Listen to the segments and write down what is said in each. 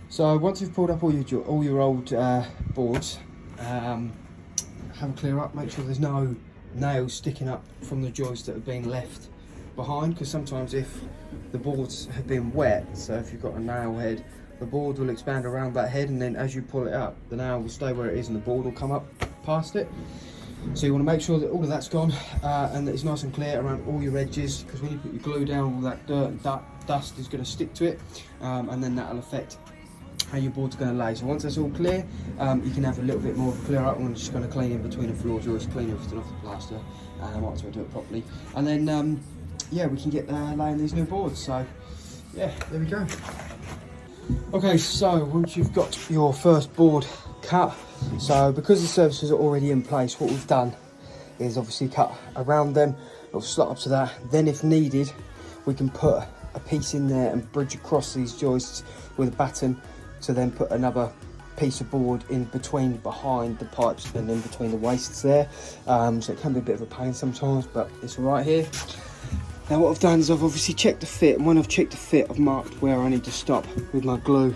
So once you've pulled up all your old boards, have a clear up, make sure there's no nails sticking up from the joists that have been left behind, because sometimes if the boards have been wet, so if you've got a nail head, the board will expand around that head, and then as you pull it up, the nail will stay where it is and the board will come up past it. So you want to make sure that all of that's gone and that it's nice and clear around all your edges, because when you put your glue down, all that dirt and dust is going to stick to it, and then that'll affect how your board's going to lay. So once that's all clear, you can have a little bit more of a clear up. I'm just going to clean in between the floor joists, clean everything off the plaster, I might as well do it properly, and then yeah, we can get laying these new boards. So yeah, there we go. Okay, so once you've got your first board cut, so because the surfaces are already in place, what we've done is obviously cut around them, it'll slot up to that. Then if needed, we can put a piece in there and bridge across these joists with a batten to then put another piece of board in between, behind the pipes and in between the wastes there. So it can be a bit of a pain sometimes, but it's all right here. Now what I've done is I've obviously checked the fit, and when I've checked the fit, I've marked where I need to stop with my glue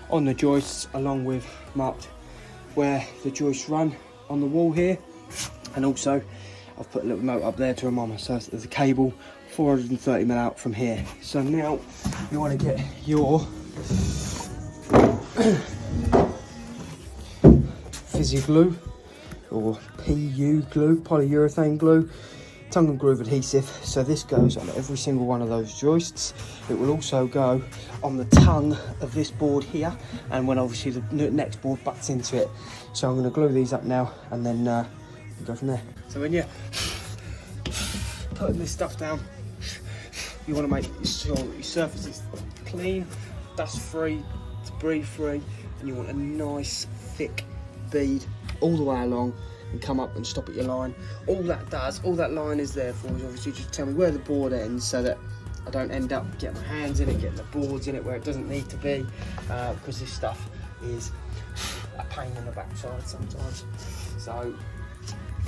on the joists, along with marked where the joists run on the wall here. And also I've put a little note up there to remind myself that there's a cable 430mm out from here. So now you want to get your fizzy glue, or PU glue, polyurethane glue, tongue and groove adhesive. So this goes on every single one of those joists. It will also go on the tongue of this board here, and when obviously the next board butts into it. So I'm going to glue these up now, and then go from there. So when you're putting this stuff down, you want to make sure that your surface is clean, dust free, debris free, and you want a nice thick bead all the way along and come up and stop at your line. All that line is there for is obviously just tell me where the board ends, so that I don't end up getting my hands in it, getting the boards in it where it doesn't need to be, because this stuff is a pain in the backside sometimes. So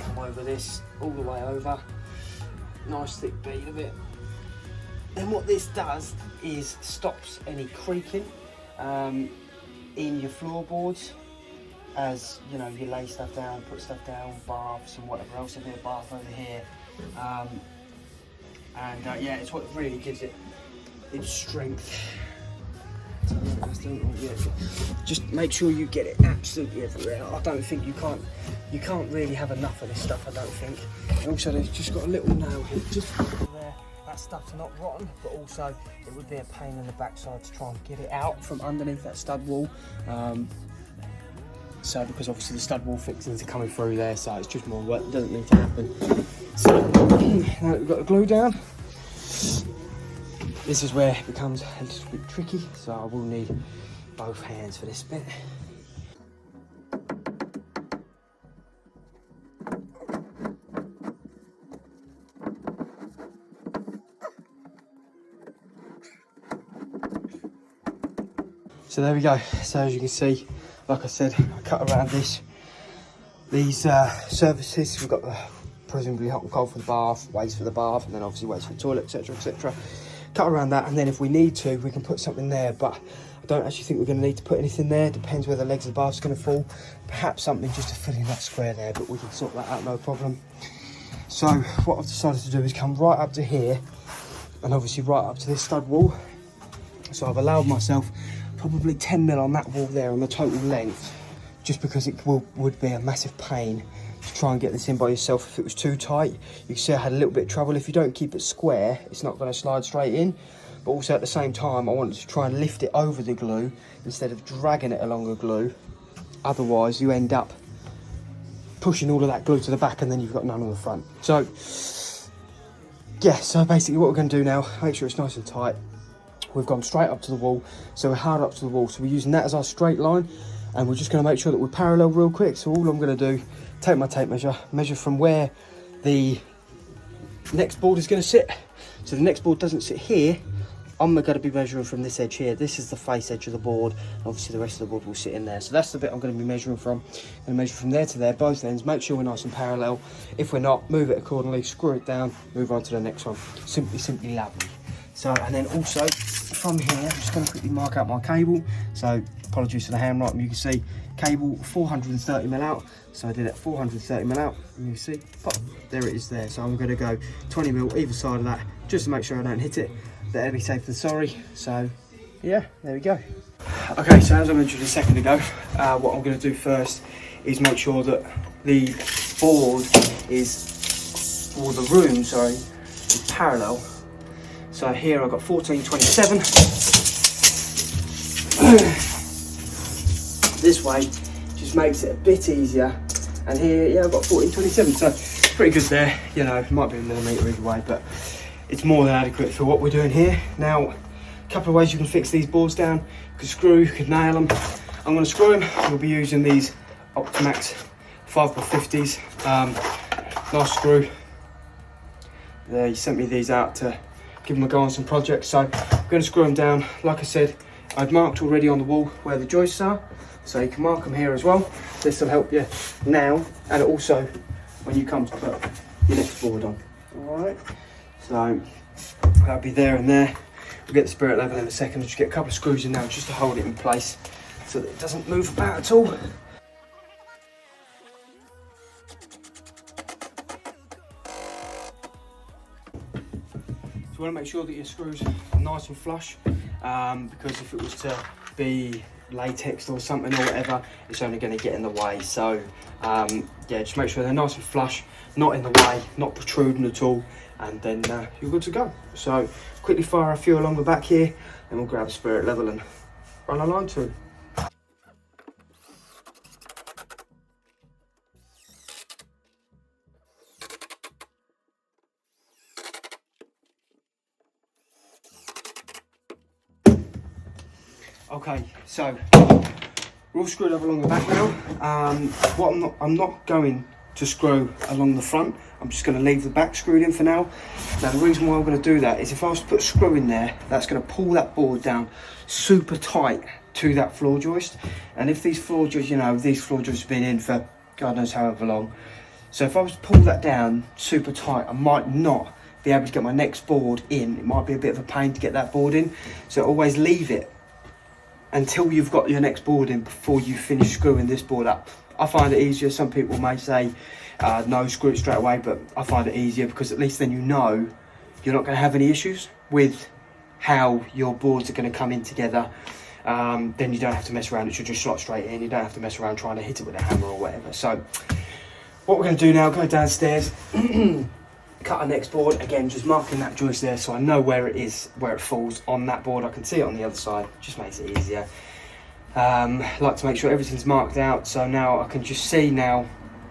come over this all the way over, nice thick bead of it. Then what this does is stops any creaking in your floorboards, as you know, you lay stuff down, put stuff down, baths and whatever else. There'll be a bath over here, yeah, it's what really gives it its strength. Just make sure you get it absolutely everywhere. I don't think you can't really have enough of this stuff, I don't think. And also there's just got a little nail here just there. That stuff's not rotten, but also it would be a pain in the backside to try and get it out from underneath that stud wall. So because obviously the stud wall fixings are coming through there, so it's just more work that doesn't need to happen. So now that we've got the glue down, this is where it becomes a little bit tricky, so I will need both hands for this bit. So there we go. So as you can see, like I said, I cut around these surfaces. We've got the presumably hot and cold for the bath, waste for the bath, and then obviously waste for the toilet, etc, etc. Cut around that, and then if we need to, we can put something there, but I don't actually think we're going to need to put anything there. Depends where the legs of the bath's going to fall. Perhaps something just to fill in that square there, but we can sort that out, no problem. So what I've decided to do is come right up to here, and obviously right up to this stud wall. So I've allowed myself probably 10mm on that wall there on the total length, just because it would be a massive pain to try and get this in by yourself if it was too tight. You can see I had a little bit of trouble. If you don't keep it square, it's not going to slide straight in. But also at the same time, I wanted to try and lift it over the glue instead of dragging it along the glue. Otherwise, you end up pushing all of that glue to the back and then you've got none on the front. So, yeah, so basically what we're going to do now, make sure it's nice and tight. We've gone straight up to the wall, so we're hard up to the wall. So we're using that as our straight line, and we're just going to make sure that we're parallel real quick. So all I'm going to do, take my tape measure from where the next board is going to sit. So the next board doesn't sit here. I'm going to be measuring from this edge here. This is the face edge of the board. Obviously the rest of the board will sit in there. So that's the bit I'm going to be measuring from. I'm going to measure from there to there, both ends, make sure we're nice and parallel. If we're not, move it accordingly, screw it down, move on to the next one. Simply lovely. So, and then also from here, I'm just going to quickly mark out my cable. So apologies for the handwriting, you can see cable 430mm out. So I did it 430mm out, and you can see, pop, there it is there. So I'm going to go 20mm either side of that, just to make sure I don't hit it. Better be safe than sorry. So yeah, there we go. Okay, so as I mentioned a second ago, what I'm going to do first is make sure that the board is, or the room, sorry, is parallel. So here I've got 1427. This way just makes it a bit easier. And here, yeah, I've got 1427, so pretty good there. You know, it might be a millimetre either way, but it's more than adequate for what we're doing here. Now, a couple of ways you can fix these boards down. You can screw, you can nail them. I'm going to screw them. We'll be using these Optimax 5x50s. Nice screw. He sent me these out to give them a go on some projects. So I'm going to screw them down. Like I said, I've marked already on the wall where the joists are. So you can mark them here as well. This will help you now and also when you come to put your next board on. Alright, so that'll be there and there. We'll get the spirit level in a second. Just get a couple of screws in now just to hold it in place so that it doesn't move about at all. So you want to make sure that your screws are nice and flush, because if it was to be latex or something or whatever, it's only going to get in the way. So yeah, just make sure they're nice and flush, not in the way, not protruding at all, and then you're good to go. So quickly fire a few along the back here, then we'll grab a spirit level and run a line through. Okay, so we're all screwed up along the back now. I'm not going to screw along the front. I'm just going to leave the back screwed in for now. Now the reason why I'm going to do that is if I was to put a screw in there, that's going to pull that board down super tight to that floor joist. And if these floor joists, you know, these floor joists have been in for God knows however long. So if I was to pull that down super tight, I might not be able to get my next board in. It might be a bit of a pain to get that board in. So always leave it until you've got your next board in before you finish screwing this board up. I find it easier. Some people may say no, screw it straight away, but I find it easier because at least then you know you're not going to have any issues with how your boards are going to come in together. Then you don't have to mess around, it should just slot straight in. You don't have to mess around trying to hit it with a hammer or whatever. So what we're going to do now, go downstairs, cut our next board, again just marking that joist there so I know where it is, where it falls on that board. I can see it on the other side, just makes it easier. Like to make sure everything's marked out, so now I can just see now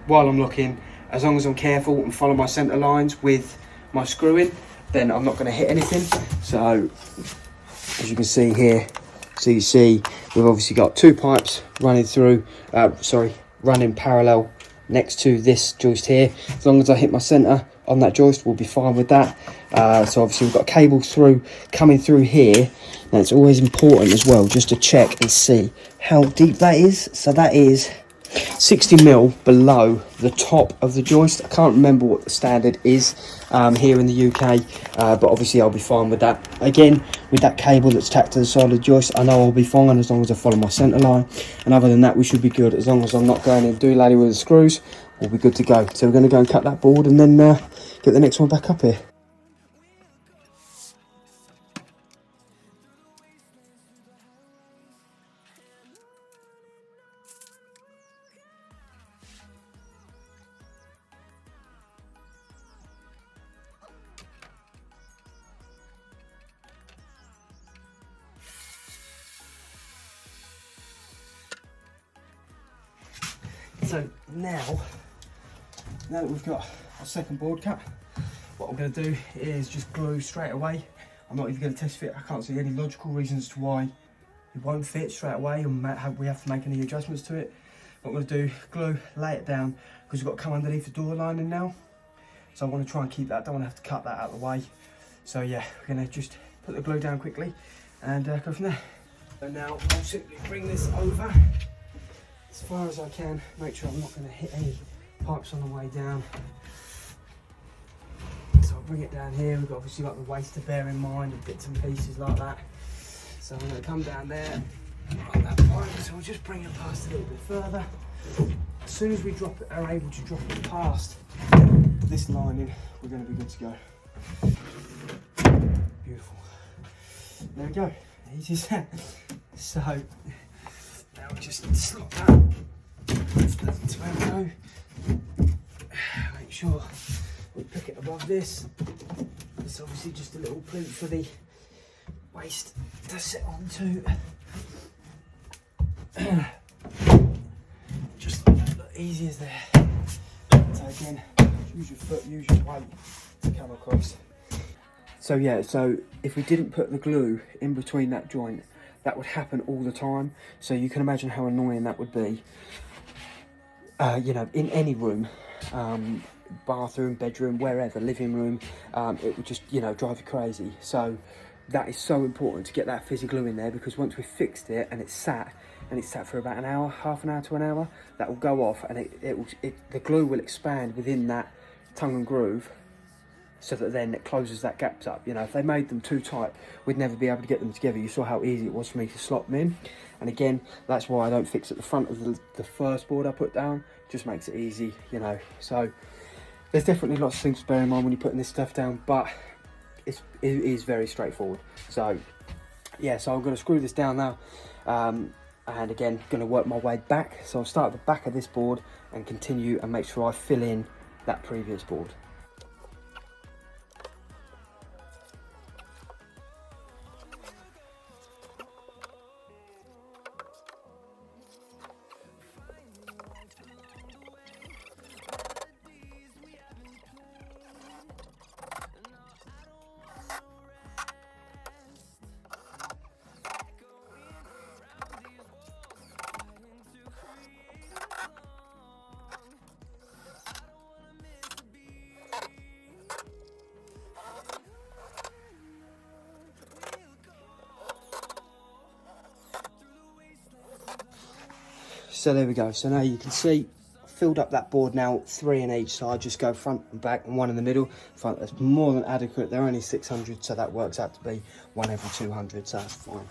while I'm looking, as long as I'm careful and follow my centre lines with my screwing, then I'm not going to hit anything. So as you can see here, so you see we've obviously got two pipes running through, running parallel next to this joist here. As long as I hit my centre on that joist, we'll be fine with that. So obviously we've got a cable coming through here. Now it's always important as well just to check and see how deep that is. So that is 60mm below the top of the joist. I can't remember what the standard is here in the UK, but obviously I'll be fine with that. Again, with that cable that's tacked to the side of the joist, I know I'll be fine as long as I follow my centre line. And other than that, we should be good. As long as I'm not going in doolally with the screws, we'll be good to go. So we're going to go and cut that board and then get the next one back up here. So now that we've got our second board cut, what I'm going to do is just glue straight away. I'm not even going to test fit. I can't see any logical reasons to why it won't fit straight away and we have to make any adjustments to it. What I'm going to do, glue, lay it down, because we've got to come underneath the door lining now. So I want to try and keep that, don't want to have to cut that out of the way. So yeah, we're going to just put the glue down quickly and go from there. So now I'll simply bring this over as far as I can, make sure I'm not going to hit any pipes on the way down. So I'll bring it down here. We've got obviously got the waste to bear in mind and bits and pieces like that. So I'm going to come down there on that point, so we'll just bring it past a little bit further. As soon as we drop it, are able to drop it past this lining, we're going to be good to go. Beautiful. There we go. Easy as that. So now we'll just slot that to where we go. Make sure we pick it above this. It's obviously just a little pleat for the waste to sit onto. Just easy as there. So again, use your foot, use your weight to come across. So yeah, so if we didn't put the glue in between that joint, that would happen all the time. So you can imagine how annoying that would be, you know, in any room, bathroom, bedroom, wherever, living room, it would just, you know, drive you crazy. So that is so important to get that fizzy glue in there, because once we've fixed it and it's sat for about an hour, half an hour to an hour, that will go off, and the glue will expand within that tongue and groove, so that then it closes that gaps up. You know, if they made them too tight, we'd never be able to get them together. You saw how easy it was for me to slot them in. And again, that's why I don't fix at the front of the first board I put down. Just makes it easy, you know. So there's definitely lots of things to bear in mind when you're putting this stuff down, but it is very straightforward. So yeah, so I'm going to screw this down now, and again, going to work my way back. So I'll start at the back of this board and continue and make sure I fill in that previous board. So there we go. So now you can see I filled up that board now, 3 in each side. Just go front and back and 1 in the middle. Front, that's more than adequate. They're only 600, so that works out to be 1 every 200, so that's fine.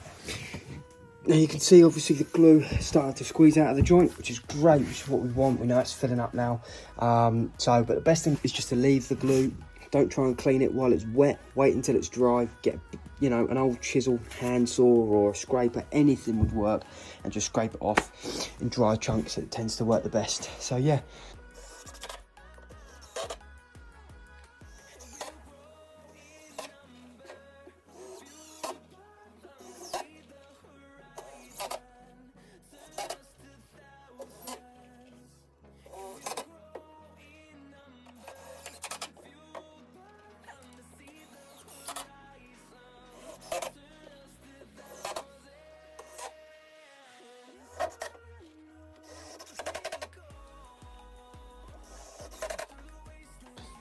Now you can see obviously the glue started to squeeze out of the joint, which is great, which is what we want. We know it's filling up now. But the best thing is just to leave the glue. Don't try and clean it while it's wet. Wait until it's dry. Get, you know, an old chisel, handsaw or a scraper, anything would work, and just scrape it off in dry chunks. It tends to work the best. So yeah.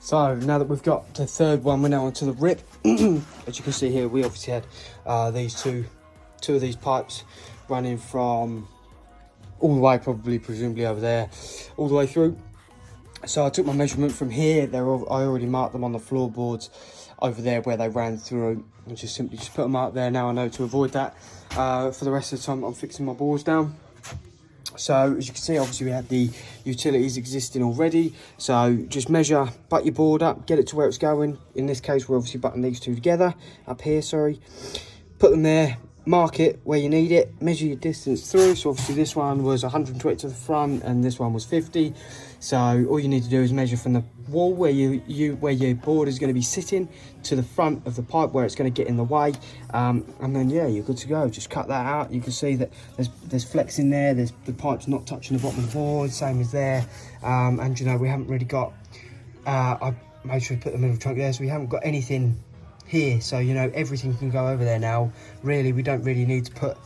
So now that we've got the third one, we're now onto the rip. As you can see here, we obviously had these two of these pipes running from all the way, presumably over there, all the way through. So I took my measurement from here. I already marked them on the floorboards over there where they ran through, and just simply put them out there. Now I know to avoid that for the rest of the time I'm fixing my boards down. So as you can see, obviously we had the utilities existing already. So just measure, butt your board up, get it to where it's going. In this case, we're obviously butting these two together, up here, sorry. Put them there, mark it where you need it, measure your distance through. So obviously this one was 120 to the front and this one was 50. So all you need to do is measure from the wall where your board is going to be sitting to the front of the pipe where it's going to get in the way, and then yeah, you're good to go. Just cut that out. You can see that there's flex in there. The pipe's not touching the bottom of the board, same as there. And you know, we haven't really got I made sure to put the middle trunk there, so we haven't got anything here, so you know, everything can go over there now. Really, we don't really need to put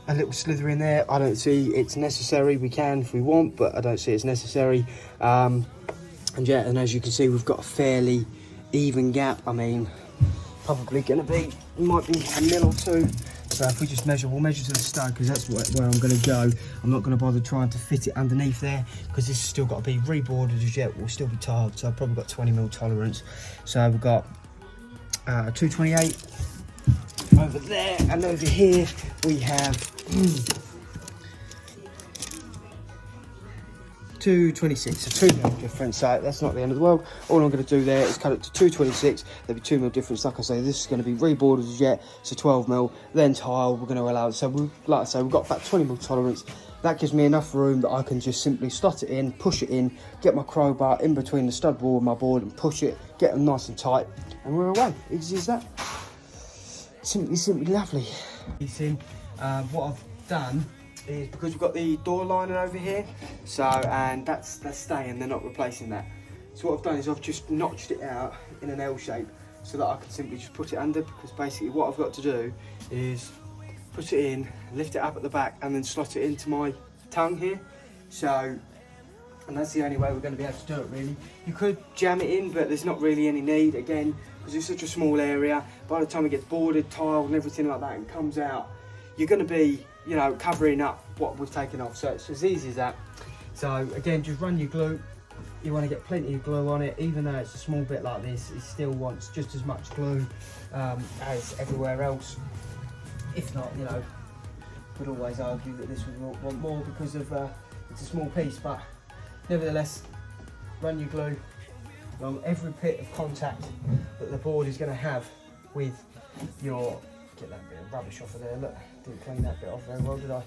a little slither in there. I don't see it's necessary. We can if we want, but I don't see it's necessary. And yeah, and as you can see, we've got a fairly even gap. I mean, probably going to be, might be a mil or two. So if we just measure, we'll measure to the stud, because that's where I'm going to go. I'm not going to bother trying to fit it underneath there, because this has still got to be reboarded as yet. We'll still be tiled, so I've probably got 20 mil tolerance. So we've got 228. over there, and over here we have 226, a 2mm difference, so that's not the end of the world. All I'm going to do there is cut it to 226. There'll be 2mm difference. Like I say, this is going to be reboarded as yet, so 12mm, then tile. We're going to allow it. So like I say, we've got about 20mm tolerance. That gives me enough room that I can just simply slot it in, push it in, get my crowbar in between the stud wall and my board and push it, get them nice and tight, and we're away. Easy as that. Simply lovely. What I've done is, because we've got the door lining over here, so, and that's staying, they're not replacing that. So what I've done is I've just notched it out in an L shape so that I can simply just put it under, because basically what I've got to do is put it in, lift it up at the back, and then slot it into my tongue here. So, and that's the only way we're going to be able to do it, really. You could jam it in, but there's not really any need, again, because it's such a small area. By the time it gets boarded, tiled and everything like that and comes out, you're going to be, you know, covering up what we've taken off. So it's as easy as that. So again, just run your glue. You want to get plenty of glue on it, even though it's a small bit like this, it still wants just as much glue as everywhere else. If not, you know, could always argue that this would want more because of it's a small piece, but nevertheless, run your glue on every bit of contact that the board is going to have with your, get that bit of rubbish off of there, look, didn't clean that bit off very well, did I?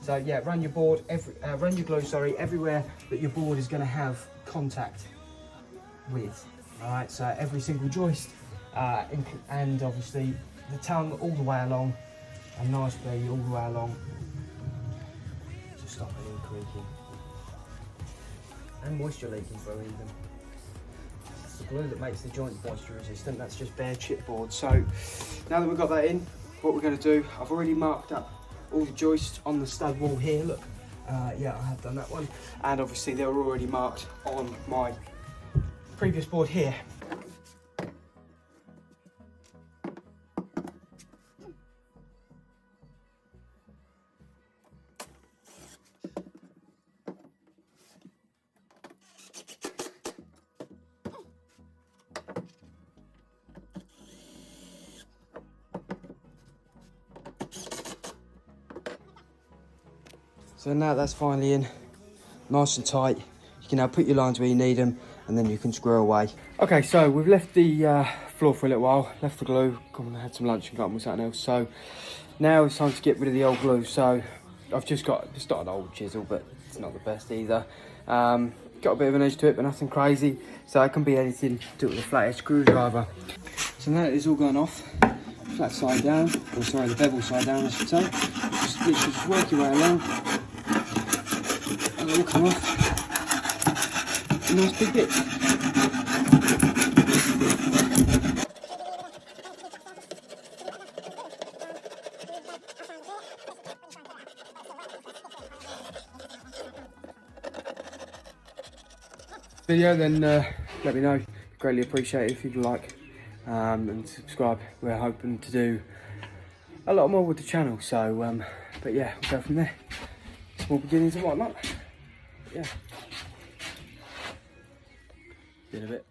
So yeah, run your board, run your glue, sorry, everywhere that your board is going to have contact with. Alright, so every single joist, and obviously the tongue all the way along, and nicely all the way along, to stop any creaking. And moisture leaking through even. It's the glue that makes the joint moisture resistant, that's just bare chipboard. So now that we've got that in, what we're going to do, I've already marked up all the joists on the stud wall here, look. Yeah, I have done that one. And obviously they were already marked on my previous board here. So now that's finally in, nice and tight. You can now put your lines where you need them, and then you can screw away. Okay, so we've left the floor for a little while, left the glue, gone and had some lunch and got on with something else. So now it's time to get rid of the old glue. So I've just got an old chisel, but it's not the best either. Got a bit of an edge to it, but nothing crazy. So it can be anything, do it with a flathead screwdriver. So now it's all gone off, flat side down, or sorry, the bevel side down I should say. Just literally just work your way along. And it will come off a nice big bit. Video, then let me know. Greatly appreciate it if you'd like, and subscribe. We're hoping to do a lot more with the channel, so but yeah, we'll go from there. Small beginnings and whatnot. Yeah. See you in a bit.